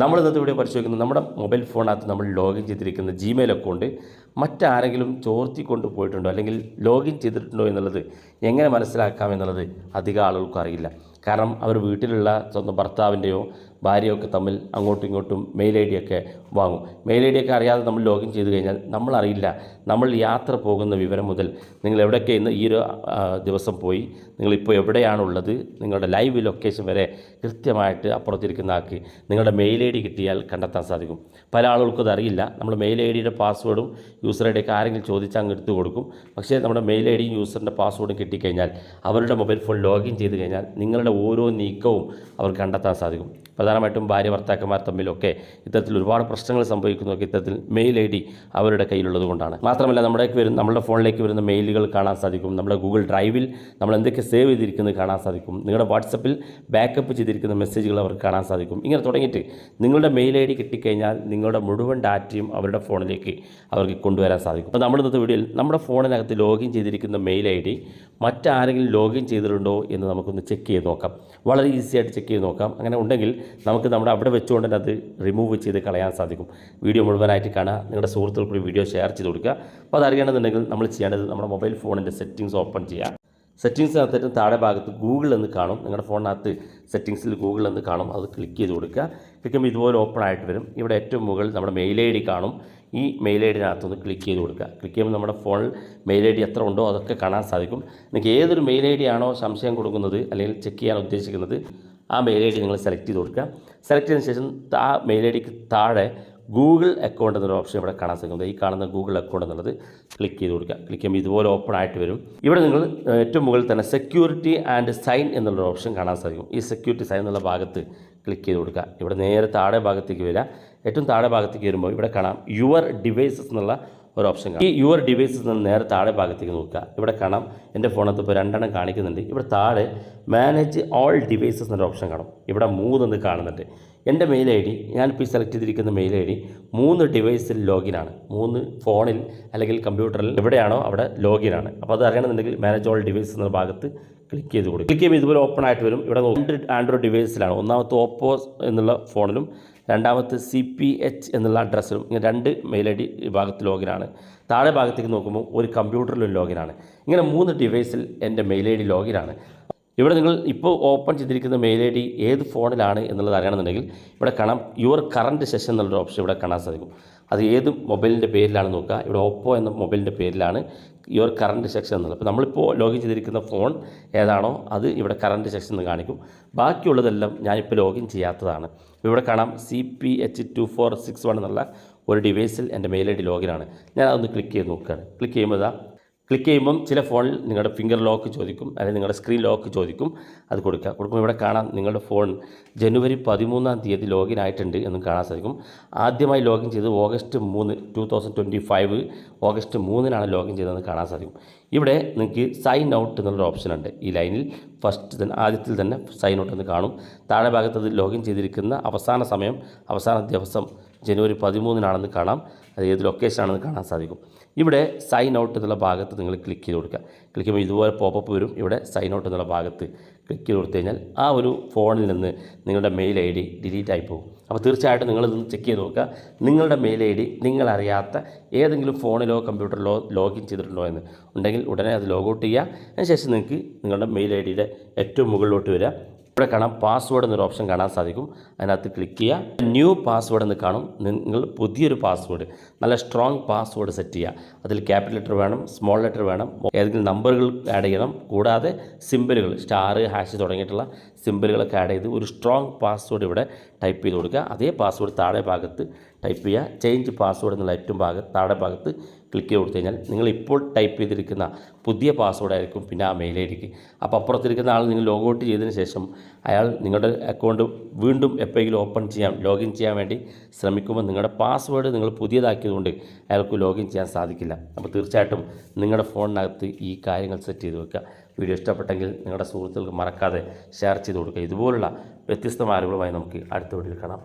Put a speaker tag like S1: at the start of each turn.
S1: നമ്മൾ ഇന്നത്തെ വീഡിയോ പരിശോധിക്കുന്നത് നമ്മുടെ മൊബൈൽ ഫോണിനകത്ത് നമ്മൾ ലോഗിൻ ചെയ്തിരിക്കുന്ന ജിമെയിൽ അക്കൗണ്ട് മറ്റാരെങ്കിലും ചോർത്തിക്കൊണ്ട് പോയിട്ടുണ്ടോ അല്ലെങ്കിൽ ലോഗിൻ ചെയ്തിട്ടുണ്ടോ എന്നുള്ളത് എങ്ങനെ മനസ്സിലാക്കാം എന്നുള്ളത് അധികം ആളുകൾക്കും അറിയില്ല. കാരണം അവർ വീട്ടിലുള്ള സ്വന്തം ഭർത്താവിൻ്റെയോ ഭാര്യയൊക്കെ തമ്മിൽ അങ്ങോട്ടും ഇങ്ങോട്ടും മെയിൽ ഐ ഡിയൊക്കെ വാങ്ങും. മെയിൽ ഐ ഡിയൊക്കെ അറിയാതെ നമ്മൾ ലോഗിൻ ചെയ്ത് കഴിഞ്ഞാൽ നമ്മളറിയില്ല. നമ്മൾ യാത്ര പോകുന്ന വിവരം മുതൽ നിങ്ങൾ എവിടെയൊക്കെ ഇന്ന് ഈ ഒരു ദിവസം പോയി, നിങ്ങളിപ്പോൾ എവിടെയാണുള്ളത്, നിങ്ങളുടെ ലൈവ് ലൊക്കേഷൻ വരെ കൃത്യമായിട്ട് അപ്പുറത്തിരിക്കുന്ന ആൾക്ക് നിങ്ങളുടെ മെയിൽ ഐ ഡി കിട്ടിയാൽ കണ്ടെത്താൻ സാധിക്കും. പല ആളുകൾക്കും അതറിയില്ല. നമ്മൾ മെയിൽ ഐ ഡിയുടെ പാസ്വേഡും യൂസർ ഐ ഡിയൊക്കെ ആരെങ്കിലും ചോദിച്ചാൽ അങ്ങ് എടുത്ത് കൊടുക്കും. പക്ഷേ നമ്മുടെ മെയിൽ ഐ ഡിയും യൂസറിൻ്റെ പാസ്വേഡും കിട്ടിക്കഴിഞ്ഞാൽ അവരുടെ മൊബൈൽ ഫോൺ ലോഗിൻ ചെയ്ത് കഴിഞ്ഞാൽ നിങ്ങളുടെ ഓരോ നീക്കവും അവർക്ക് കണ്ടെത്താൻ സാധിക്കും. പ്രധാനമായിട്ടും ഭാര്യ ഭർത്താക്കന്മാർ തമ്മിലൊക്കെ ഇത്തരത്തിൽ ഒരുപാട് പ്രശ്നങ്ങൾ സംഭവിക്കുന്നതൊക്കെ ഇത്തരത്തിൽ മെയിൽ ഐ ഡി അവരുടെ കയ്യിലുള്ളത് കൊണ്ടാണ്. മാത്രമല്ല നമ്മുടെ ഫോണിലേക്ക് വരുന്ന മെയിലുകൾ കാണാൻ സാധിക്കും. നമ്മുടെ ഗൂഗിൾ ഡ്രൈവിൽ നമ്മൾ എന്തൊക്കെ സേവ് ചെയ്തിരിക്കുന്നത് കാണാൻ സാധിക്കും. നിങ്ങളുടെ വാട്സപ്പിൽ ബാക്കപ്പ് ചെയ്തിരിക്കുന്ന മെസ്സേജുകൾ അവർക്ക് കാണാൻ സാധിക്കും. ഇങ്ങനെ തുടങ്ങിയിട്ട് നിങ്ങളുടെ മെയിൽ ഐ ഡി കിട്ടിക്കഴിഞ്ഞാൽ നിങ്ങളുടെ മുഴുവൻ ഡാറ്റയും അവരുടെ ഫോണിലേക്ക് അവർക്ക് കൊണ്ടുവരാൻ സാധിക്കും. അപ്പോൾ നമ്മുടെ ഇന്നത്തെ വീഡിയോയിൽ നമ്മുടെ ഫോണിനകത്ത് ലോഗിൻ ചെയ്തിരിക്കുന്ന മെയിൽ ഐ ഡി മറ്റാരെങ്കിലും ലോഗിൻ ചെയ്തിട്ടുണ്ടോ എന്ന് നമുക്കൊന്ന് ചെക്ക് ചെയ്ത് നോക്കാം. വളരെ ഈസി ആയിട്ട് ചെക്ക് ചെയ്ത് നോക്കാം. അങ്ങനെ ഉണ്ടെങ്കിൽ നമുക്ക് നമ്മുടെ അവിടെ വെച്ചുകൊണ്ട് തന്നെ അത് റിമൂവ് ചെയ്ത് കളയാൻ സാധിക്കും. വീഡിയോ മുഴുവനായിട്ട് കാണുക, നിങ്ങളുടെ സുഹൃത്തുക്കൾക്ക് വീഡിയോ ഷെയർ ചെയ്ത് കൊടുക്കുക. അപ്പോൾ അതറിയണമെന്നുണ്ടെങ്കിൽ നമ്മൾ ചെയ്യേണ്ടത് നമ്മുടെ മൊബൈൽ ഫോണിൻ്റെ സെറ്റിങ്സ് ഓപ്പൺ ചെയ്യുക. സെറ്റിങ്സിനകത്തേക്ക് താഴെ ഭാഗത്ത് ഗൂഗിൾ എന്ന് കാണും. നിങ്ങളുടെ ഫോണിനകത്ത് സെറ്റിങ്സിൽ ഗൂഗിൾ എന്ന് കാണും. അത് ക്ലിക്ക് ചെയ്ത് കൊടുക്കുക. ക്ലിക്ക് ചെയ്യുമ്പോൾ ഇതുപോലെ ഓപ്പൺ ആയിട്ട് വരും. ഇവിടെ ഏറ്റവും മുകളിൽ നമ്മുടെ മെയിൽ ഐ ഡി കാണും. ഈ മെയിൽ ഐ ഡിനകത്തൊന്ന് ക്ലിക്ക് ചെയ്ത് കൊടുക്കുക. ക്ലിക്ക് ചെയ്യുമ്പോൾ നമ്മുടെ ഫോണിൽ മെയിൽ ഐ ഡി എത്ര ഉണ്ടോ അതൊക്കെ കാണാൻ സാധിക്കും. നിങ്ങൾക്ക് ഏതൊരു മെയിൽ ഐ ഡി ആണോ സംശയം കൊടുക്കുന്നത് അല്ലെങ്കിൽ ചെക്ക് ചെയ്യാൻ ഉദ്ദേശിക്കുന്നത് ആ മെയിൽ ഐ ഡി നിങ്ങൾ സെലക്ട് ചെയ്ത് കൊടുക്കുക. സെലക്ട് ചെയ്തതിന് ശേഷം ആ മെയിൽ ഐ ഡിക്ക് താഴെ ഗൂഗിൾ അക്കൗണ്ട് എന്നൊരു ഓപ്ഷൻ ഇവിടെ കാണാൻ സാധിക്കുന്നത്. ഈ കാണുന്ന ഗൂഗിൾ അക്കൗണ്ട് എന്നുള്ളത് ക്ലിക്ക് ചെയ്ത് കൊടുക്കുക. ക്ലിക്ക് ചെയ്യുമ്പോൾ ഇതുപോലെ ഓപ്പൺ ആയിട്ട് വരും. ഇവിടെ നിങ്ങൾ ഏറ്റവും മുകളിൽ തന്നെ സെക്യൂരിറ്റി ആൻഡ് സൈൻ എന്നുള്ളൊരു ഓപ്ഷൻ കാണാൻ സാധിക്കും. ഈ സെക്യൂരിറ്റി സൈൻ എന്നുള്ള ഭാഗത്ത് ക്ലിക്ക് ചെയ്ത് കൊടുക്കുക. ഇവിടെ നേരെ താഴെ ഭാഗത്തേക്ക് വരിക. ഏറ്റവും താഴെ ഭാഗത്തേക്ക് വരുമ്പോൾ ഇവിടെ കാണാം യുവർ ഡിവൈസസ് എന്നുള്ള ഒരു ഓപ്ഷൻ കാണാം. ഈ യുവർ ഡിവൈസസ് നിന്ന് നേരെ താഴെ ഭാഗത്തേക്ക് നോക്കുക. ഇവിടെ കാണാം എൻ്റെ ഫോണത്ത് ഇപ്പോൾ 2 കാണിക്കുന്നുണ്ട്. ഇവിടെ താഴെ മാനേജ് ഓൾ ഡിവൈസസ് എന്നൊരു ഓപ്ഷൻ കാണും. ഇവിടെ 3 കാണുന്നുണ്ട്. എൻ്റെ മെയിൽ ഐ ഡി ഞാനിപ്പോൾ സെലക്ട് ചെയ്തിരിക്കുന്ന മെയിൽ ഐ ഡി 3 ഡിവൈസിൽ ലോഗിനാണ്. 3 ഫോണിൽ അല്ലെങ്കിൽ കമ്പ്യൂട്ടറിൽ എവിടെയാണോ അവിടെ ലോഗിനാണ്. അപ്പോൾ അത് അറിയണമെന്നുണ്ടെങ്കിൽ മാനേജ് ഓൾ ഡിവൈസസ് എന്ന ഭാഗത്ത് ക്ലിക്ക് ചെയ്ത് കൊടുക്കും. ക്ലിക്ക് ചെയ്യുമ്പോൾ ഇതുപോലെ ഓപ്പൺ ആയിട്ട് വരും. ഇവിടെ 2 ആൻഡ്രോയിഡ് ഡിവൈസിലാണ്. ഒന്നാമത്തെ ഓപ്പോ എന്നുള്ള ഫോണിലും രണ്ടാമത്തെ CPH എന്നുള്ള അഡ്രസ്സിലും ഇങ്ങനെ 2 മെയിൽ ഐ ഡി ഭാഗത്ത് ലോഗിനാണ്. താഴെ ഭാഗത്തേക്ക് നോക്കുമ്പോൾ ഒരു കമ്പ്യൂട്ടറിലും ലോഗിനാണ്. ഇങ്ങനെ 3 ഡിവൈസിൽ എൻ്റെ മെയിൽ ഐ ഡി ലോഗിനാണ്. ഇവിടെ നിങ്ങൾ ഇപ്പോൾ ഓപ്പൺ ചെയ്തിരിക്കുന്ന മെയിൽ ഐ ഡി ഏത് ഫോണിലാണ് എന്നുള്ളത് അറിയണമെന്നുണ്ടെങ്കിൽ ഇവിടെ കാണാം യുവർ കറൻറ്റ് സെഷൻ എന്നുള്ളൊരു ഓപ്ഷൻ ഇവിടെ കാണാൻ സാധിക്കും. അത് ഏത് മൊബൈലിൻ്റെ പേരിലാണ് നോക്കുക. ഇവിടെ ഓപ്പോ എന്ന മൊബൈലിൻ്റെ പേരിലാണ് യുവർ കറൻറ്റ് സെക്ഷൻ എന്നുള്ളത്. അപ്പോൾ നമ്മളിപ്പോൾ ലോഗിൻ ചെയ്തിരിക്കുന്ന ഫോൺ ഏതാണോ അത് ഇവിടെ കറൻറ്റ് സെക്ഷൻ എന്ന് കാണിക്കും. ബാക്കിയുള്ളതെല്ലാം ഞാനിപ്പോൾ ലോഗിൻ ചെയ്യാത്തതാണ്. ഇവിടെ കാണാം CPH2461 എന്നുള്ള ഒരു ഡിവൈസിൽ എൻ്റെ മെയിൽ ഐ ഡി ലോഗിനാണ്. ഞാൻ അതൊന്ന് ക്ലിക്ക് ചെയ്ത് നോക്കുകയാണ്. ക്ലിക്ക് ചെയ്യുമ്പം ചില ഫോണിൽ നിങ്ങളുടെ ഫിംഗർ ലോക്ക് ചോദിക്കും, അല്ലെങ്കിൽ നിങ്ങളുടെ സ്ക്രീൻ ലോക്ക് ചോദിക്കും. അത് കൊടുക്കുമ്പോൾ ഇവിടെ കാണാം നിങ്ങളുടെ ഫോൺ ജനുവരി 13 ലോഗിൻ ആയിട്ടുണ്ട് എന്നും കാണാൻ സാധിക്കും. ആദ്യമായി ലോഗിൻ ചെയ്തത് ഓഗസ്റ്റ് 3, 2025 ഓഗസ്റ്റ് 3 ലോഗിൻ ചെയ്തതെന്ന് കാണാൻ സാധിക്കും. ഇവിടെ നിങ്ങൾക്ക് സൈൻ ഔട്ട് എന്നുള്ളൊരു ഓപ്ഷൻ ഉണ്ട്. ഈ ലൈനിൽ ആദ്യത്തിൽ തന്നെ സൈൻ ഔട്ട് എന്ന് കാണും. താഴെ ഭാഗത്ത് അത് ലോഗിൻ ചെയ്തിരിക്കുന്ന അവസാന ദിവസം ജനുവരി 13 കാണാം. അത് ഏത് ലൊക്കേഷനാണെന്ന് കാണാൻ സാധിക്കും. ഇവിടെ സൈൻ ഔട്ട് എന്നുള്ള ഭാഗത്ത് നിങ്ങൾ ക്ലിക്ക് ചെയ്ത് കൊടുക്കുക. ക്ലിക്ക് ചെയ്യുമ്പോൾ ഇതുപോലെ പോപ്പപ്പ് വരും. ഇവിടെ സൈൻ ഔട്ട് എന്നുള്ള ഭാഗത്ത് ക്ലിക്ക് ചെയ്ത് കൊടുത്തു കഴിഞ്ഞാൽ ആ ഒരു ഫോണിൽ നിന്ന് നിങ്ങളുടെ മെയിൽ ഐ ഡി ഡിലീറ്റ് ആയി പോകും. അപ്പോൾ തീർച്ചയായിട്ടും നിങ്ങളിതൊന്ന് ചെക്ക് ചെയ്ത് നോക്കുക. നിങ്ങളുടെ മെയിൽ ഐ ഡി നിങ്ങളറിയാത്ത ഏതെങ്കിലും ഫോണിലോ കമ്പ്യൂട്ടറിലോ ലോഗിൻ ചെയ്തിട്ടുണ്ടോ എന്ന് ഉണ്ടെങ്കിൽ ഉടനെ അത് ലോഗൗട്ട് ചെയ്യുക. അതിനുശേഷം നിങ്ങൾക്ക് നിങ്ങളുടെ മെയിൽ ഐ ഡിയുടെ ഏറ്റവും മുകളിലോട്ട് വരിക. ഇവിടെ കാണാം പാസ്വേഡ് എന്നൊരു ഓപ്ഷൻ കാണാൻ സാധിക്കും. അതിനകത്ത് ക്ലിക്ക് ചെയ്യുക. ന്യൂ പാസ്വേഡ് എന്ന് കാണും. നിങ്ങൾ പുതിയൊരു പാസ്വേഡ്, നല്ല സ്ട്രോങ് പാസ്വേഡ് സെറ്റ് ചെയ്യുക. അതിൽ ക്യാപിറ്റൽ ലെറ്റർ വേണം, സ്മോൾ ലെറ്റർ വേണം, ഏതെങ്കിലും നമ്പറുകൾ ആഡ് ചെയ്യണം. കൂടാതെ സിമ്പിളുകൾ സ്റ്റാർ, ഹാഷ് തുടങ്ങിയിട്ടുള്ള സിമ്പിളുകളൊക്കെ ആഡ് ചെയ്ത് ഒരു സ്ട്രോങ് പാസ്വേഡ് ഇവിടെ ടൈപ്പ് ചെയ്ത് കൊടുക്കുക. അതേ പാസ്വേഡ് താഴെ ഭാഗത്ത് ടൈപ്പ് ചെയ്യുക. ചേഞ്ച് പാസ്വേഡ് എന്നുള്ള ഏറ്റവും താഴെ ഭാഗത്ത് ക്ലിക്ക് ചെയ്ത് കൊടുത്തു കഴിഞ്ഞാൽ നിങ്ങൾ ഇപ്പോൾ ടൈപ്പ് ചെയ്തിരിക്കുന്ന പുതിയ പാസ്വേഡ് ആയിരിക്കും പിന്നെ ആ മെയിൽ ഐ ഡിക്ക്. അപ്പോൾ അപ്പുറത്തിരിക്കുന്ന ആൾ നിങ്ങൾ ലോഗൗട്ട് ചെയ്തതിന് ശേഷം അയാൾ നിങ്ങളുടെ അക്കൗണ്ട് വീണ്ടും എപ്പോഴെങ്കിലും ലോഗിൻ ചെയ്യാൻ വേണ്ടി ശ്രമിക്കുമ്പോൾ നിങ്ങളുടെ പാസ്വേഡ് നിങ്ങൾ പുതിയതാക്കിയതുകൊണ്ട് അയാൾക്ക് ലോഗിൻ ചെയ്യാൻ സാധിക്കില്ല. അപ്പോൾ തീർച്ചയായിട്ടും നിങ്ങളുടെ ഫോണിനകത്ത് ഈ കാര്യങ്ങൾ സെറ്റ് ചെയ്ത് വെക്കുക. വീഡിയോ ഇഷ്ടപ്പെട്ടെങ്കിൽ നിങ്ങളുടെ സുഹൃത്തുക്കൾക്ക് മറക്കാതെ ഷെയർ ചെയ്ത് കൊടുക്കുക. ഇതുപോലുള്ള വ്യത്യസ്തമായ അറിവുകളുമായി നമുക്ക് അടുത്ത വീഡിയോയിൽ കാണാം.